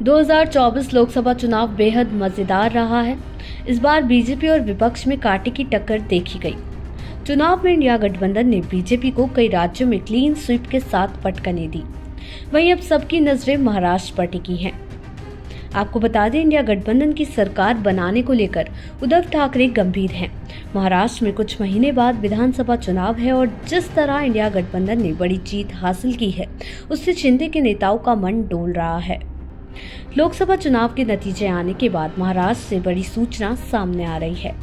2024 लोकसभा चुनाव बेहद मजेदार रहा है। इस बार बीजेपी और विपक्ष में कांटे की टक्कर देखी गई। चुनाव में इंडिया गठबंधन ने बीजेपी को कई राज्यों में क्लीन स्वीप के साथ पटकनी दी। वहीं अब सबकी नजरें महाराष्ट्र पर टिकी हैं। आपको बता दें, इंडिया गठबंधन की सरकार बनाने को लेकर उद्धव ठाकरे गंभीर हैं। महाराष्ट्र में कुछ महीने बाद विधानसभा चुनाव है और जिस तरह इंडिया गठबंधन ने बड़ी जीत हासिल की है, उससे शिंदे के नेताओं का मन डोल रहा है। लोकसभा चुनाव के नतीजे आने के बाद महाराष्ट्र से बड़ी सूचना सामने आ रही है।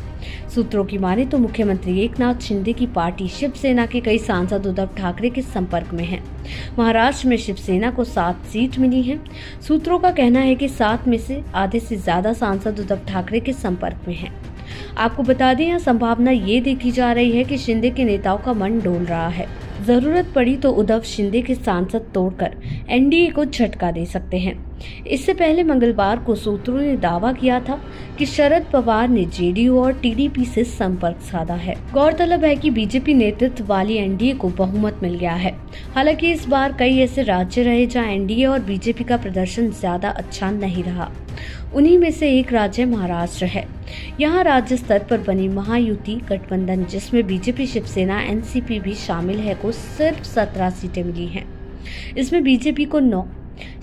सूत्रों की माने तो मुख्यमंत्री एकनाथ शिंदे की पार्टी शिवसेना के कई सांसद उद्धव ठाकरे के संपर्क में हैं। महाराष्ट्र में शिवसेना को 7 सीट मिली है। सूत्रों का कहना है कि 7 में से आधे से ज्यादा सांसद उद्धव ठाकरे के संपर्क में हैं। आपको बता दें, यह संभावना ये देखी जा रही है कि शिंदे के नेताओं का मन डोल रहा है। जरूरत पड़ी तो उद्धव शिंदे के सांसद तोड़कर एनडीए को झटका दे सकते हैं। इससे पहले मंगलवार को सूत्रों ने दावा किया था कि शरद पवार ने जेडीयू और टीडीपी से संपर्क साधा है। गौरतलब है कि बीजेपी नेतृत्व वाली एनडीए को बहुमत मिल गया है। हालांकि इस बार कई ऐसे राज्य रहे जहां एनडीए और बीजेपी का प्रदर्शन ज्यादा अच्छा नहीं रहा। उन्हीं में से एक राज्य महाराष्ट्र है। यहाँ राज्य स्तर पर बनी महायुति गठबंधन, जिसमें बीजेपी, शिवसेना, एनसीपी भी शामिल है, को सिर्फ 17 सीटें मिली हैं। इसमें बीजेपी को 9,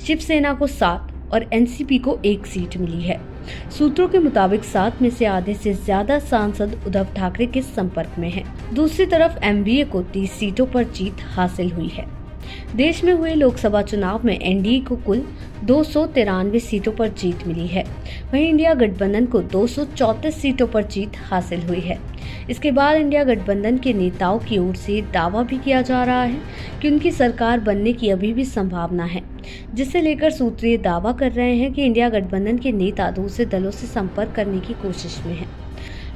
शिवसेना को 7 और एनसीपी को 1 सीट मिली है। सूत्रों के मुताबिक 7 में से आधे से ज्यादा सांसद उद्धव ठाकरे के संपर्क में हैं। दूसरी तरफ एमवीए को 30 सीटों पर जीत हासिल हुई है। देश में हुए लोकसभा चुनाव में एनडीए को कुल 293 सीटों पर जीत मिली है। वहीं इंडिया गठबंधन को 234 सीटों पर जीत हासिल हुई है। इसके बाद इंडिया गठबंधन के नेताओं की ओर से दावा भी किया जा रहा है कि उनकी सरकार बनने की अभी भी संभावना है, जिसे लेकर सूत्र ये दावा कर रहे हैं कि इंडिया गठबंधन के नेता दूसरे दलों से संपर्क करने की कोशिश में हैं।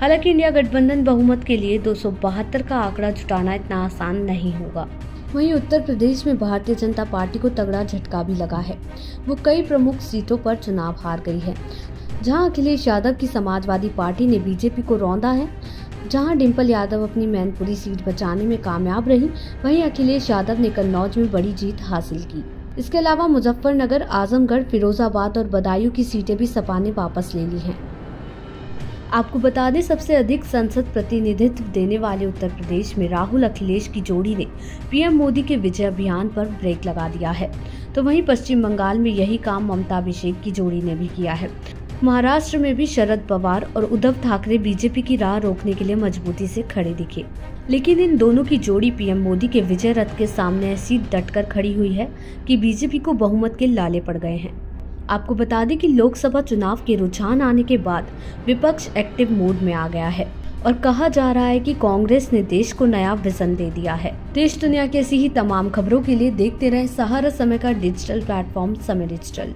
हालांकि इंडिया गठबंधन बहुमत के लिए 272 का आंकड़ा जुटाना इतना आसान नहीं होगा। वहीं उत्तर प्रदेश में भारतीय जनता पार्टी को तगड़ा झटका भी लगा है। वो कई प्रमुख सीटों पर चुनाव हार गई है। जहां अखिलेश यादव की समाजवादी पार्टी ने बीजेपी को रौंदा है, जहां डिंपल यादव अपनी मैनपुरी सीट बचाने में कामयाब रही, वहीं अखिलेश यादव ने कन्नौज में बड़ी जीत हासिल की। इसके अलावा मुजफ्फरनगर, आजमगढ़, फिरोजाबाद और बदायूं की सीटें भी सपा ने वापस ले ली हैं। आपको बता दें, सबसे अधिक संसद प्रतिनिधित्व देने वाले उत्तर प्रदेश में राहुल अखिलेश की जोड़ी ने पीएम मोदी के विजय अभियान पर ब्रेक लगा दिया है। तो वहीं पश्चिम बंगाल में यही काम ममता अभिषेक की जोड़ी ने भी किया है। महाराष्ट्र में भी शरद पवार और उद्धव ठाकरे बीजेपी की राह रोकने के लिए मजबूती से खड़े दिखे, लेकिन इन दोनों की जोड़ी पीएम मोदी के विजय रथ के सामने ऐसी डटकर खड़ी हुई है कि बीजेपी को बहुमत के लाले पड़ गए हैं। आपको बता दें कि लोकसभा चुनाव के रुझान आने के बाद विपक्ष एक्टिव मोड में आ गया है और कहा जा रहा है कि कांग्रेस ने देश को नया विजन दे दिया है। देश दुनिया की ऐसी ही तमाम खबरों के लिए देखते रहे सहारा समय का डिजिटल प्लेटफॉर्म समय डिजिटल।